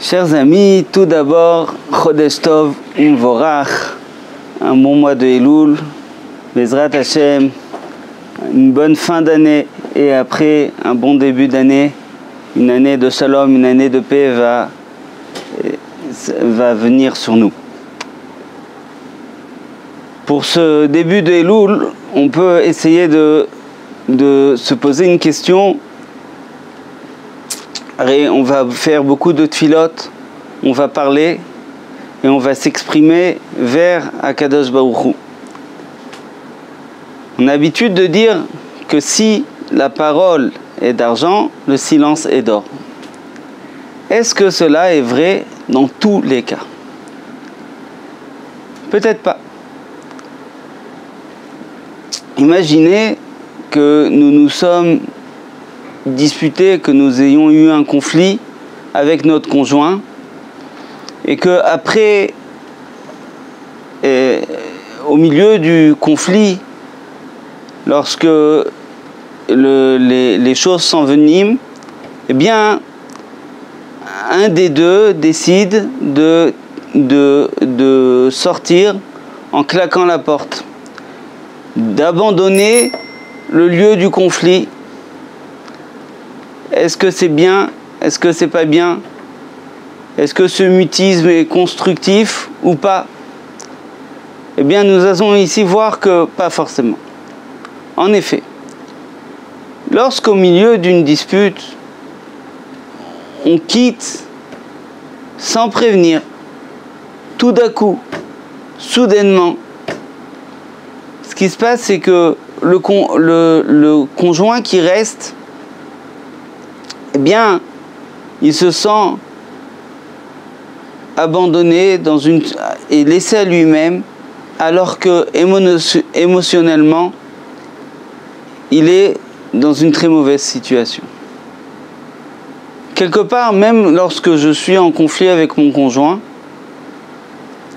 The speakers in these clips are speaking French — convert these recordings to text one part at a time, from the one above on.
Chers amis, tout d'abord, Chodesh Tov Umvorach, un bon mois de Elul, Bezrat Hashem, une bonne fin d'année et après un bon début d'année, une année de shalom, une année de paix va venir sur nous. Pour ce début de Elul, on peut essayer de se poser une question. On va faire beaucoup de tfilotes, on va parler et on va s'exprimer vers Akadosh Baruch Hu. On a l'habitude de dire que si la parole est d'argent, le silence est d'or. Est-ce que cela est vrai dans tous les cas? Peut-être pas. Imaginez que nous nous sommes disputés, que nous ayons eu un conflit avec notre conjoint et que après, au milieu du conflit, lorsque les choses s'enveniment, eh bien, un des deux décide de sortir en claquant la porte, d'abandonner le lieu du conflit. Est-ce que c'est bien? Est-ce que c'est pas bien? Est-ce que ce mutisme est constructif ou pas? Eh bien, nous allons ici voir que pas forcément. En effet, lorsqu'au milieu d'une dispute, on quitte sans prévenir, tout d'un coup, soudainement, ce qui se passe, c'est que le conjoint qui reste, eh bien, il se sent abandonné et laissé à lui-même, alors que émotionnellement, il est dans une très mauvaise situation. Quelque part, même lorsque je suis en conflit avec mon conjoint,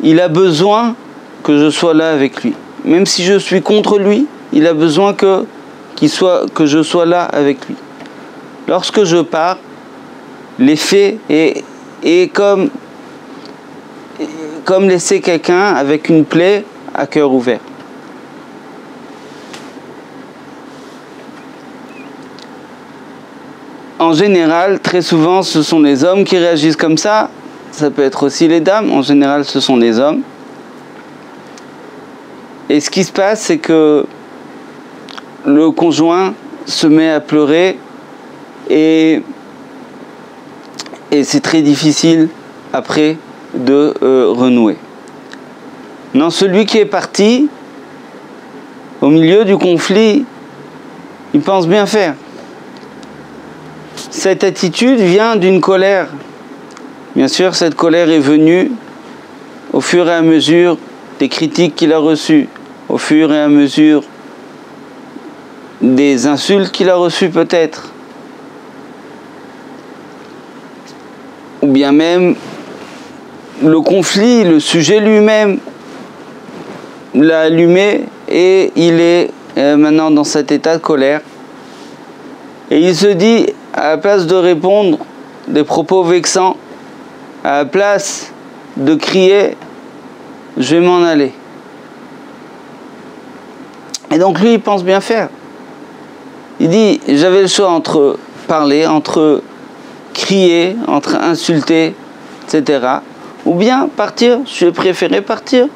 il a besoin que je sois là avec lui. Même si je suis contre lui, il a besoin que je sois là avec lui. Lorsque je pars, l'effet est comme laisser quelqu'un avec une plaie à cœur ouvert. En général, très souvent, ce sont les hommes qui réagissent comme ça. Ça peut être aussi les dames. En général, ce sont les hommes. Et ce qui se passe, c'est que le conjoint se met à pleurer et c'est très difficile après de renouer. Non, celui qui est parti au milieu du conflit, il pense bien faire. Cette attitude vient d'une colère. Bien sûr, cette colère est venue au fur et à mesure des critiques qu'il a reçues, au fur et à mesure des insultes qu'il a reçues peut-être, ou bien même le conflit, le sujet lui-même l'a allumé et il est maintenant dans cet état de colère. Et il se dit, à la place de répondre des propos vexants, à la place de crier, je vais m'en aller. Et donc lui, il pense bien faire. Il dit, j'avais le choix entre parler, entre crier, entre insulter, etc. Ou bien partir, je préférais partir.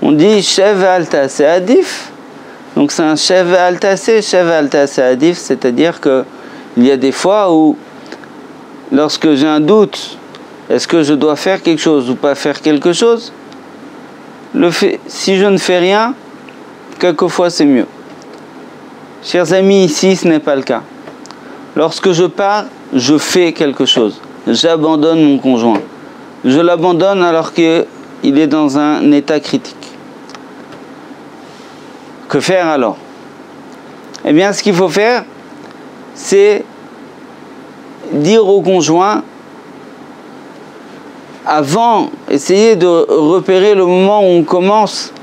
On dit, Shev Alta, c'est Adif. Donc c'est un Shev Alta, c'est Adif, c'est-à-dire que il y a des fois où, lorsque j'ai un doute, est-ce que je dois faire quelque chose ou pas faire quelque chose, si je ne fais rien, quelquefois c'est mieux. Chers amis, ici ce n'est pas le cas. Lorsque je pars, je fais quelque chose. J'abandonne mon conjoint. Je l'abandonne alors qu'il est dans un état critique. Que faire alors? Eh bien, ce qu'il faut faire, c'est dire au conjoint, avant, essayer de repérer le moment où on commence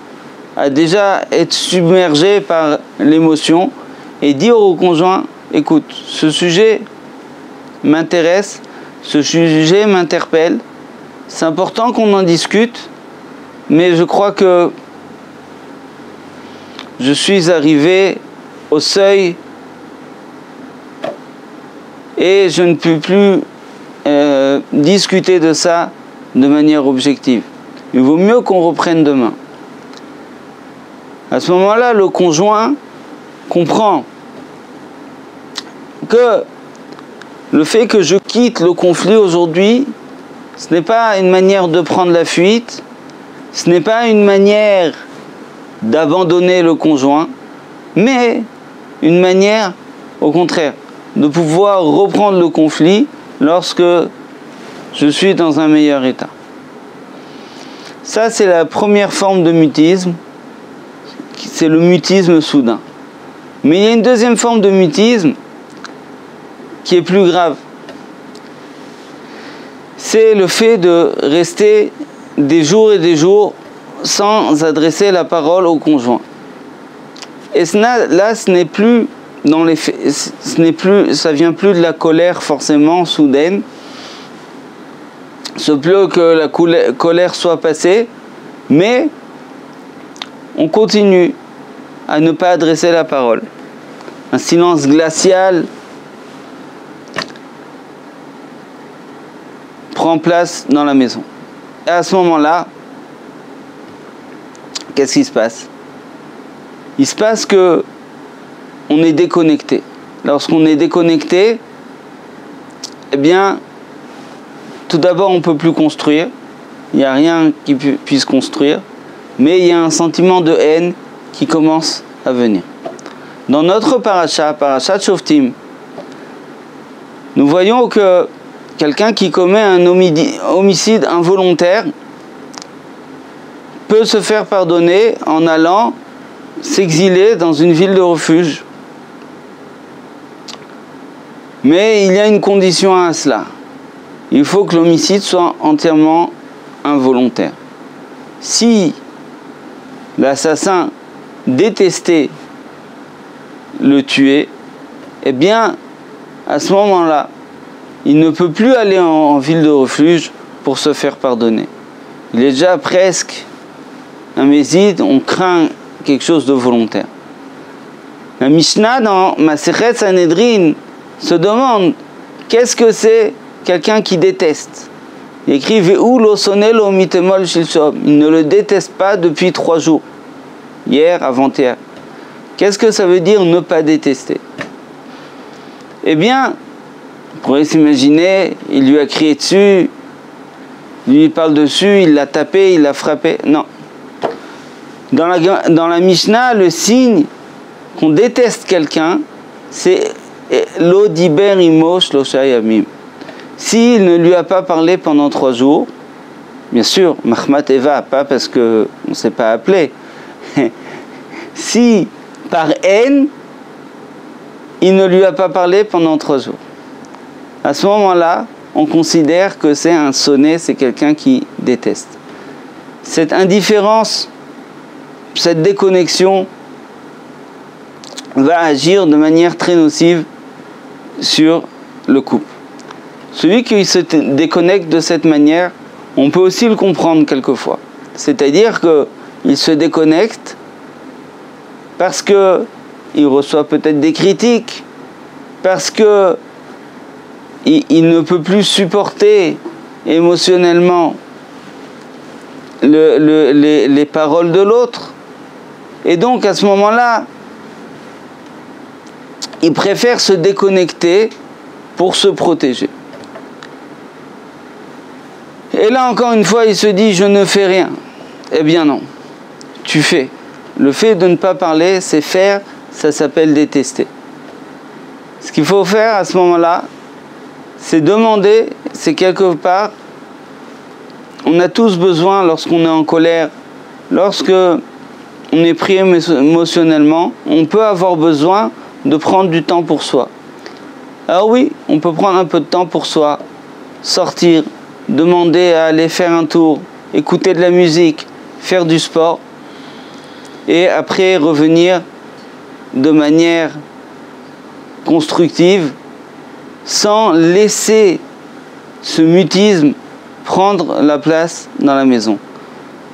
à déjà être submergé par l'émotion, et dire au conjoint, écoute, ce sujet m'intéresse, ce sujet m'interpelle. C'est important qu'on en discute, mais je crois que je suis arrivé au seuil et je ne peux plus discuter de ça de manière objective. Il vaut mieux qu'on reprenne demain. À ce moment-là, le conjoint comprend que le fait que je quitte le conflit aujourd'hui, ce n'est pas une manière de prendre la fuite, ce n'est pas une manière d'abandonner le conjoint, mais une manière, au contraire, de pouvoir reprendre le conflit lorsque je suis dans un meilleur état. Ça, c'est la première forme de mutisme, c'est le mutisme soudain. Mais il y a une deuxième forme de mutisme qui est plus grave. C'est le fait de rester des jours et des jours sans adresser la parole au conjoint. Et là, ce n'est plus dans les faits, ça vient plus de la colère forcément soudaine. Il se peut que la colère soit passée, mais on continue à ne pas adresser la parole. Un silence glacial prend place dans la maison. Et à ce moment-là, qu'est-ce qui se passe? Il se passe que on est déconnecté. Lorsqu'on est déconnecté, eh bien, tout d'abord, on ne peut plus construire. Il n'y a rien qui puisse construire. Mais il y a un sentiment de haine qui commence à venir. Dans notre parashat Shoftim, nous voyons que quelqu'un qui commet un homicide involontaire peut se faire pardonner en allant s'exiler dans une ville de refuge. Mais il y a une condition à cela. Il faut que l'homicide soit entièrement involontaire. Si l'assassin détestait le tuer, eh bien, à ce moment-là, il ne peut plus aller en ville de refuge pour se faire pardonner. Il est déjà presque un méside, on craint quelque chose de volontaire. La Mishnah dans Masechet Sanhedrin se demande qu'est-ce que c'est quelqu'un qui déteste. Il écrit Ve'u lo soneh lo mitemol shilshom. Il ne le déteste pas depuis 3 jours. Hier, avant-hier. Qu'est-ce que ça veut dire ne pas détester? Eh bien, on pourrait s'imaginer, il lui a crié dessus, il lui parle dessus, il l'a tapé, il l'a frappé. Non. Dans la Mishnah, le signe qu'on déteste quelqu'un, c'est lo diber imo shlosha yamim. S'il ne lui a pas parlé pendant 3 jours, bien sûr, Mahmat Eva, pas parce qu'on ne s'est pas appelé. Si, par haine, il ne lui a pas parlé pendant 3 jours. À ce moment-là, on considère que c'est un sonné, c'est quelqu'un qui déteste. Cette indifférence, cette déconnexion va agir de manière très nocive sur le couple. Celui qui se déconnecte de cette manière, on peut aussi le comprendre quelquefois. C'est-à-dire qu'il se déconnecte parce qu'il reçoit peut-être des critiques, parce qu'il ne peut plus supporter émotionnellement les paroles de l'autre. Et donc à ce moment-là, il préfère se déconnecter pour se protéger. Et là encore une fois, il se dit je ne fais rien. Eh bien non, tu fais. Le fait de ne pas parler, c'est faire, ça s'appelle détester. Ce qu'il faut faire à ce moment-là, c'est demander, c'est quelque part, on a tous besoin lorsqu'on est en colère, lorsque on est pris émotionnellement, on peut avoir besoin de prendre du temps pour soi. Alors oui, on peut prendre un peu de temps pour soi, sortir, demander à aller faire un tour, écouter de la musique, faire du sport, et après revenir de manière constructive, sans laisser ce mutisme prendre la place dans la maison.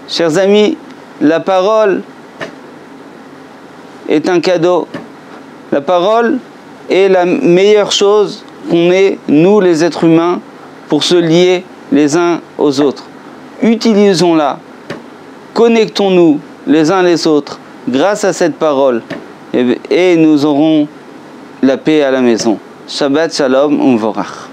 Chers amis, la parole est un cadeau. La parole est la meilleure chose qu'on ait, nous les êtres humains, pour se lier les uns aux autres. Utilisons-la, connectons-nous les uns les autres grâce à cette parole et nous aurons la paix à la maison. Shabbat Shalom Umvorach.